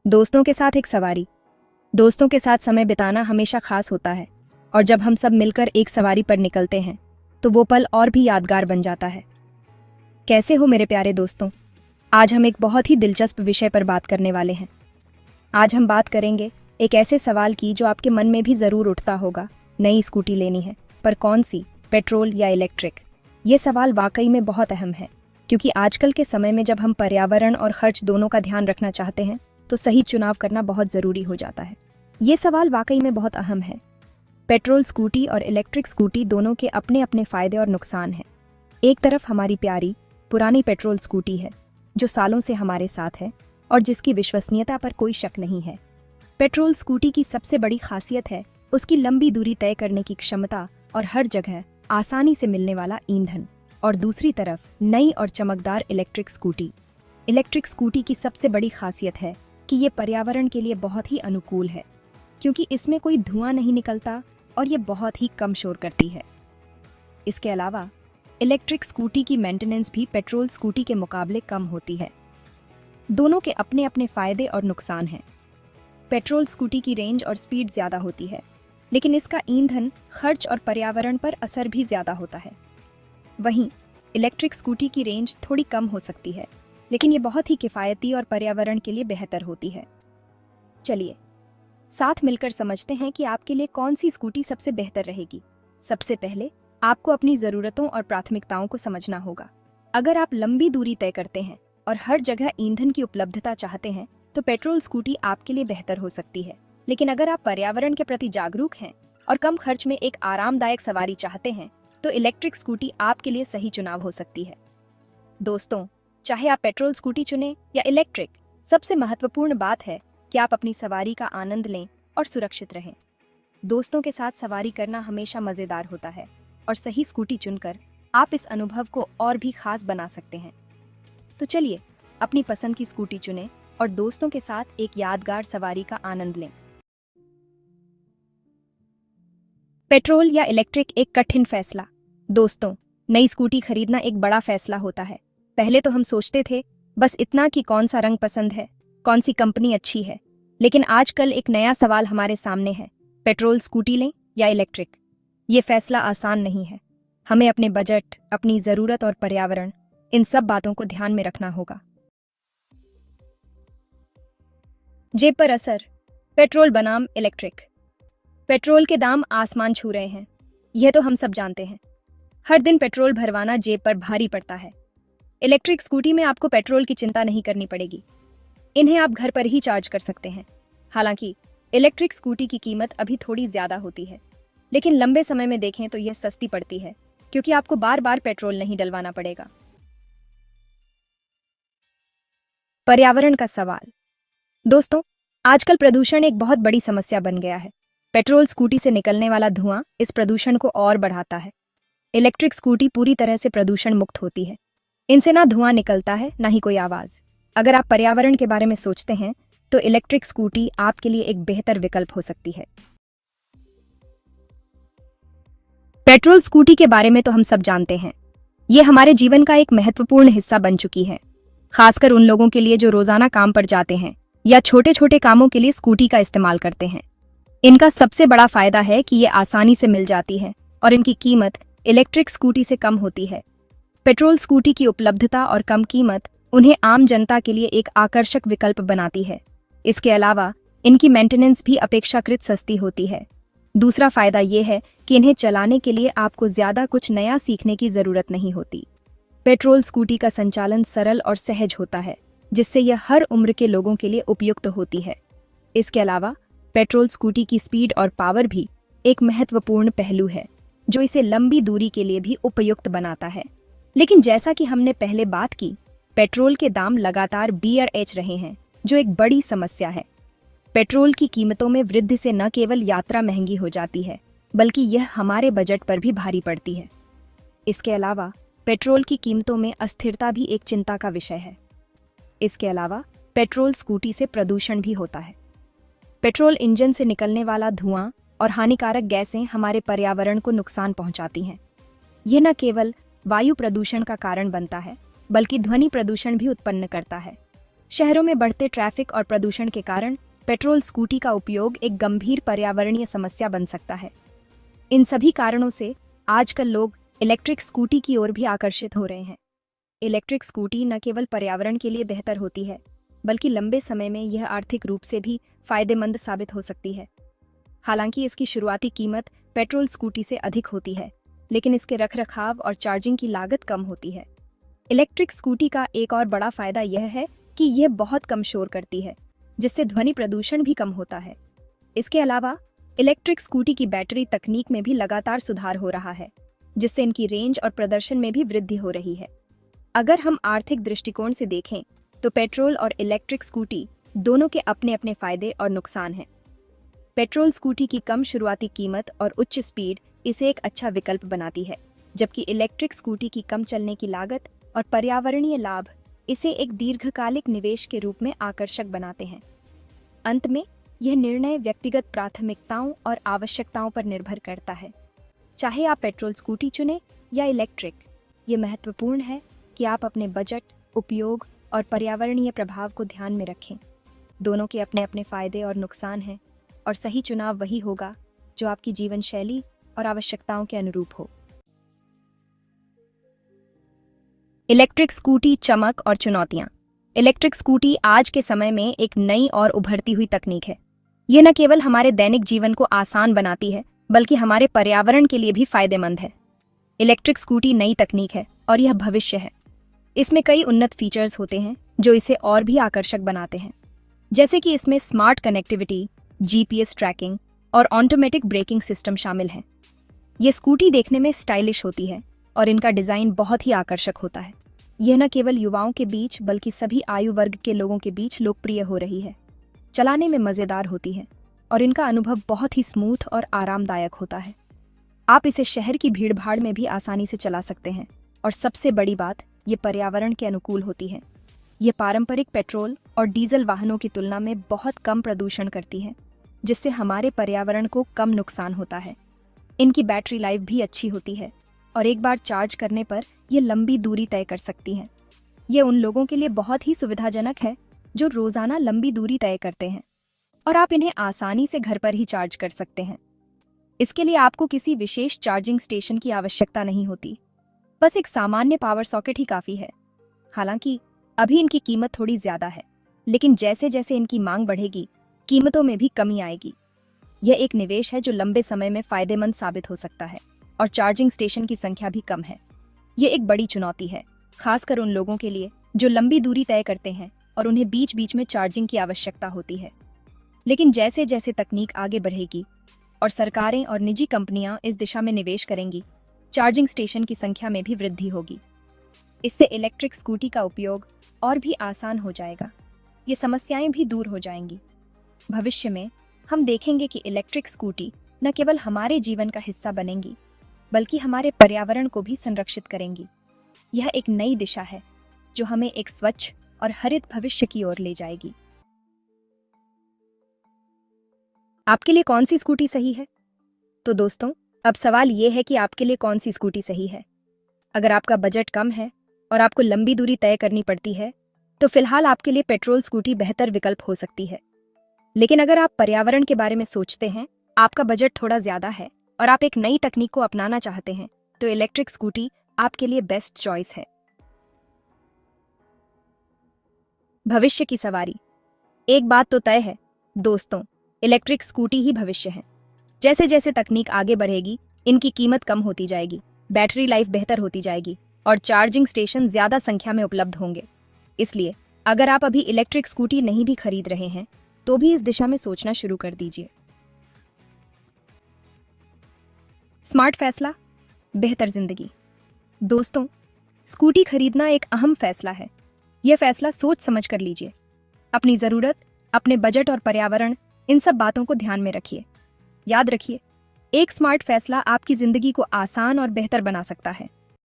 दोस्तों के साथ एक सवारी। दोस्तों के साथ समय बिताना हमेशा खास होता है और जब हम सब मिलकर एक सवारी पर निकलते हैं तो वो पल और भी यादगार बन जाता है। कैसे हो मेरे प्यारे दोस्तों? आज हम एक बहुत ही दिलचस्प विषय पर बात करने वाले हैं। आज हम बात करेंगे एक ऐसे सवाल की जो आपके मन में भी ज़रूर उठता होगा। नई स्कूटी लेनी है, पर कौन सी, पेट्रोल या इलेक्ट्रिक? ये सवाल वाकई में बहुत अहम है, क्योंकि आजकल के समय में जब हम पर्यावरण और खर्च दोनों का ध्यान रखना चाहते हैं तो सही चुनाव करना बहुत ज़रूरी हो जाता है। ये सवाल वाकई में बहुत अहम है। पेट्रोल स्कूटी और इलेक्ट्रिक स्कूटी दोनों के अपने अपने फ़ायदे और नुकसान हैं। एक तरफ हमारी प्यारी पुरानी पेट्रोल स्कूटी है जो सालों से हमारे साथ है और जिसकी विश्वसनीयता पर कोई शक नहीं है। पेट्रोल स्कूटी की सबसे बड़ी खासियत है उसकी लंबी दूरी तय करने की क्षमता और हर जगह आसानी से मिलने वाला ईंधन। और दूसरी तरफ नई और चमकदार इलेक्ट्रिक स्कूटी। इलेक्ट्रिक स्कूटी की सबसे बड़ी खासियत है कि ये पर्यावरण के लिए बहुत ही अनुकूल है, क्योंकि इसमें कोई धुआं नहीं निकलता और ये बहुत ही कम शोर करती है। इसके अलावा इलेक्ट्रिक स्कूटी की मेंटेनेंस भी पेट्रोल स्कूटी के मुकाबले कम होती है। दोनों के अपने अपने फायदे और नुकसान हैं। पेट्रोल स्कूटी की रेंज और स्पीड ज़्यादा होती है, लेकिन इसका ईंधन खर्च और पर्यावरण पर असर भी ज़्यादा होता है। वहीं इलेक्ट्रिक स्कूटी की रेंज थोड़ी कम हो सकती है, लेकिन ये बहुत ही किफ़ायती और पर्यावरण के लिए बेहतर होती है। चलिए साथ मिलकर समझते हैं कि आपके लिए कौन सी स्कूटी सबसे बेहतर रहेगी। सबसे पहले आपको अपनी ज़रूरतों और प्राथमिकताओं को समझना होगा। अगर आप लंबी दूरी तय करते हैं और हर जगह ईंधन की उपलब्धता चाहते हैं तो पेट्रोल स्कूटी आपके लिए बेहतर हो सकती है। लेकिन अगर आप पर्यावरण के प्रति जागरूक हैं और कम खर्च में एक आरामदायक सवारी चाहते हैं तो इलेक्ट्रिक स्कूटी आपके लिए सही चुनाव हो सकती है। दोस्तों, चाहे आप पेट्रोल स्कूटी चुनें या इलेक्ट्रिक, सबसे महत्वपूर्ण बात है कि आप अपनी सवारी का आनंद लें और सुरक्षित रहें। दोस्तों के साथ सवारी करना हमेशा मज़ेदार होता है और सही स्कूटी चुनकर आप इस अनुभव को और भी खास बना सकते हैं। तो चलिए अपनी पसंद की स्कूटी चुनें और दोस्तों के साथ एक यादगार सवारी का आनंद लें। पेट्रोल या इलेक्ट्रिक एक कठिन फैसला। दोस्तों, नई स्कूटी खरीदना एक बड़ा फैसला होता है। पहले तो हम सोचते थे बस इतना कि कौन सा रंग पसंद है, कौन सी कंपनी अच्छी है। लेकिन आजकल एक नया सवाल हमारे सामने है, पेट्रोल स्कूटी लें या इलेक्ट्रिक। ये फैसला आसान नहीं है। हमें अपने बजट, अपनी ज़रूरत और पर्यावरण, इन सब बातों को ध्यान में रखना होगा। जेब पर असर। पेट्रोल बनाम इलेक्ट्रिक। पेट्रोल के दाम आसमान छू रहे हैं, यह तो हम सब जानते हैं। हर दिन पेट्रोल भरवाना जेब पर भारी पड़ता है। इलेक्ट्रिक स्कूटी में आपको पेट्रोल की चिंता नहीं करनी पड़ेगी। इन्हें आप घर पर ही चार्ज कर सकते हैं। हालांकि इलेक्ट्रिक स्कूटी की कीमत अभी थोड़ी ज़्यादा होती है, लेकिन लंबे समय में देखें तो यह सस्ती पड़ती है, क्योंकि आपको बार बार पेट्रोल नहीं डलवाना पड़ेगा। पर्यावरण का सवाल। दोस्तों, आजकल प्रदूषण एक बहुत बड़ी समस्या बन गया है। पेट्रोल स्कूटी से निकलने वाला धुआं इस प्रदूषण को और बढ़ाता है। इलेक्ट्रिक स्कूटी पूरी तरह से प्रदूषण मुक्त होती है। इनसे ना धुआं निकलता है, ना ही कोई आवाज़। अगर आप पर्यावरण के बारे में सोचते हैं तो इलेक्ट्रिक स्कूटी आपके लिए एक बेहतर विकल्प हो सकती है। पेट्रोल स्कूटी के बारे में तो हम सब जानते हैं। ये हमारे जीवन का एक महत्वपूर्ण हिस्सा बन चुकी है, खासकर उन लोगों के लिए जो रोजाना काम पर जाते हैं या छोटे छोटे कामों के लिए स्कूटी का इस्तेमाल करते हैं। इनका सबसे बड़ा फायदा है कि ये आसानी से मिल जाती है और इनकी कीमत इलेक्ट्रिक स्कूटी से कम होती है। पेट्रोल स्कूटी की उपलब्धता और कम कीमत उन्हें आम जनता के लिए एक आकर्षक विकल्प बनाती है। इसके अलावा इनकी मेंटेनेंस भी अपेक्षाकृत सस्ती होती है। दूसरा फायदा ये है कि इन्हें चलाने के लिए आपको ज़्यादा कुछ नया सीखने की ज़रूरत नहीं होती। पेट्रोल स्कूटी का संचालन सरल और सहज होता है, जिससे यह हर उम्र के लोगों के लिए उपयुक्त होती है। इसके अलावा पेट्रोल स्कूटी की स्पीड और पावर भी एक महत्वपूर्ण पहलू है, जो इसे लंबी दूरी के लिए भी उपयुक्त बनाता है। लेकिन जैसा कि हमने पहले बात की, पेट्रोल के दाम लगातार बढ़ रहे हैं, जो एक बड़ी समस्या है। पेट्रोल की कीमतों में वृद्धि से न केवल यात्रा महंगी हो जाती है, बल्कि यह हमारे बजट पर भी भारी पड़ती है। इसके अलावा पेट्रोल की कीमतों में अस्थिरता भी एक चिंता का विषय है। इसके अलावा पेट्रोल स्कूटी से प्रदूषण भी होता है। पेट्रोल इंजन से निकलने वाला धुआं और हानिकारक गैसें हमारे पर्यावरण को नुकसान पहुंचाती हैं। यह न केवल वायु प्रदूषण का कारण बनता है, बल्कि ध्वनि प्रदूषण भी उत्पन्न करता है। शहरों में बढ़ते ट्रैफिक और प्रदूषण के कारण पेट्रोल स्कूटी का उपयोग एक गंभीर पर्यावरणीय समस्या बन सकता है। इन सभी कारणों से आजकल लोग इलेक्ट्रिक स्कूटी की ओर भी आकर्षित हो रहे हैं। इलेक्ट्रिक स्कूटी न केवल पर्यावरण के लिए बेहतर होती है, बल्कि लंबे समय में यह आर्थिक रूप से भी फायदेमंद साबित हो सकती है। हालांकि इसकी शुरुआती कीमत पेट्रोल स्कूटी से अधिक होती है, लेकिन इसके रखरखाव और चार्जिंग की लागत कम होती है। इलेक्ट्रिक स्कूटी का एक और बड़ा फायदा यह है कि यह बहुत कम शोर करती है, जिससे ध्वनि प्रदूषण भी कम होता है। इसके अलावा इलेक्ट्रिक स्कूटी की बैटरी तकनीक में भी लगातार सुधार हो रहा है, जिससे इनकी रेंज और प्रदर्शन में भी वृद्धि हो रही है। अगर हम आर्थिक दृष्टिकोण से देखें तो पेट्रोल और इलेक्ट्रिक स्कूटी दोनों के अपने अपने फायदे और नुकसान हैं। पेट्रोल स्कूटी की कम शुरुआती कीमत और उच्च स्पीड इसे एक अच्छा विकल्प बनाती है, जबकि इलेक्ट्रिक स्कूटी की कम चलने की लागत और पर्यावरणीय लाभ इसे एक दीर्घकालिक निवेश के रूप में आकर्षक बनाते हैं। अंत में यह निर्णय व्यक्तिगत प्राथमिकताओं और आवश्यकताओं पर निर्भर करता है। चाहे आप पेट्रोल स्कूटी चुनें या इलेक्ट्रिक, ये महत्वपूर्ण है कि आप अपने बजट, उपयोग और पर्यावरणीय प्रभाव को ध्यान में रखें। दोनों के अपने अपने फायदे और नुकसान हैं, और सही चुनाव वही होगा जो आपकी जीवन शैली और आवश्यकताओं के अनुरूप हो। इलेक्ट्रिक स्कूटी चमक और चुनौतियां। इलेक्ट्रिक स्कूटी आज के समय में एक नई और उभरती हुई तकनीक है। यह न केवल हमारे दैनिक जीवन को आसान बनाती है, बल्कि हमारे पर्यावरण के लिए भी फायदेमंद है। इलेक्ट्रिक स्कूटी नई तकनीक है और यह भविष्य है। इसमें कई उन्नत फीचर्स होते हैं जो इसे और भी आकर्षक बनाते हैं, जैसे कि इसमें स्मार्ट कनेक्टिविटी, जीपीएस ट्रैकिंग और ऑटोमेटिक ब्रेकिंग सिस्टम शामिल हैं। ये स्कूटी देखने में स्टाइलिश होती है और इनका डिजाइन बहुत ही आकर्षक होता है। यह न केवल युवाओं के बीच बल्कि सभी आयु वर्ग के लोगों के बीच लोकप्रिय हो रही है। चलाने में मजेदार होती है और इनका अनुभव बहुत ही स्मूथ और आरामदायक होता है। आप इसे शहर की भीड़भाड़ में भी आसानी से चला सकते हैं, और सबसे बड़ी बात, ये पर्यावरण के अनुकूल होती है। ये पारंपरिक पेट्रोल और डीजल वाहनों की तुलना में बहुत कम प्रदूषण करती है, जिससे हमारे पर्यावरण को कम नुकसान होता है। इनकी बैटरी लाइफ भी अच्छी होती है और एक बार चार्ज करने पर यह लंबी दूरी तय कर सकती हैं। ये उन लोगों के लिए बहुत ही सुविधाजनक है जो रोजाना लंबी दूरी तय करते हैं, और आप इन्हें आसानी से घर पर ही चार्ज कर सकते हैं। इसके लिए आपको किसी विशेष चार्जिंग स्टेशन की आवश्यकता नहीं होती, बस एक सामान्य पावर सॉकेट ही काफी है। हालांकि अभी इनकी कीमत थोड़ी ज्यादा है, लेकिन जैसे जैसे इनकी मांग बढ़ेगी, कीमतों में भी कमी आएगी। यह एक निवेश है जो लंबे समय में फायदेमंद साबित हो सकता है, और चार्जिंग स्टेशन की संख्या भी कम है। यह एक बड़ी चुनौती है, खासकर उन लोगों के लिए जो लंबी दूरी तय करते हैं और उन्हें बीच बीच में चार्जिंग की आवश्यकता होती है। लेकिन जैसे जैसे तकनीक आगे बढ़ेगी और सरकारें और निजी कंपनियां इस दिशा में निवेश करेंगी, चार्जिंग स्टेशन की संख्या में भी वृद्धि होगी। इससे इलेक्ट्रिक स्कूटी का उपयोग और भी आसान हो जाएगा। ये समस्याएं भी दूर हो जाएंगी। भविष्य में हम देखेंगे कि इलेक्ट्रिक स्कूटी न केवल हमारे जीवन का हिस्सा बनेंगी, बल्कि हमारे पर्यावरण को भी संरक्षित करेंगी। यह एक नई दिशा है जो हमें एक स्वच्छ और हरित भविष्य की ओर ले जाएगी। आपके लिए कौन सी स्कूटी सही है? तो दोस्तों, अब सवाल ये है कि आपके लिए कौन सी स्कूटी सही है। अगर आपका बजट कम है और आपको लंबी दूरी तय करनी पड़ती है, तो फिलहाल आपके लिए पेट्रोल स्कूटी बेहतर विकल्प हो सकती है। लेकिन अगर आप पर्यावरण के बारे में सोचते हैं, आपका बजट थोड़ा ज्यादा है और आप एक नई तकनीक को अपनाना चाहते हैं, तो इलेक्ट्रिक स्कूटी आपके लिए बेस्ट चॉइस है। भविष्य की सवारी। एक बात तो तय है दोस्तों, इलेक्ट्रिक स्कूटी ही भविष्य है। जैसे जैसे तकनीक आगे बढ़ेगी, इनकी कीमत कम होती जाएगी, बैटरी लाइफ बेहतर होती जाएगी और चार्जिंग स्टेशन ज्यादा संख्या में उपलब्ध होंगे। इसलिए अगर आप अभी इलेक्ट्रिक स्कूटी नहीं भी खरीद रहे हैं, तो भी इस दिशा में सोचना शुरू कर दीजिए। स्मार्ट फैसला, बेहतर जिंदगी। दोस्तों, स्कूटी खरीदना एक अहम फैसला है। यह फैसला सोच समझ कर लीजिए। अपनी जरूरत, अपने बजट और पर्यावरण, इन सब बातों को ध्यान में रखिए। याद रखिए, एक स्मार्ट फैसला आपकी जिंदगी को आसान और बेहतर बना सकता है।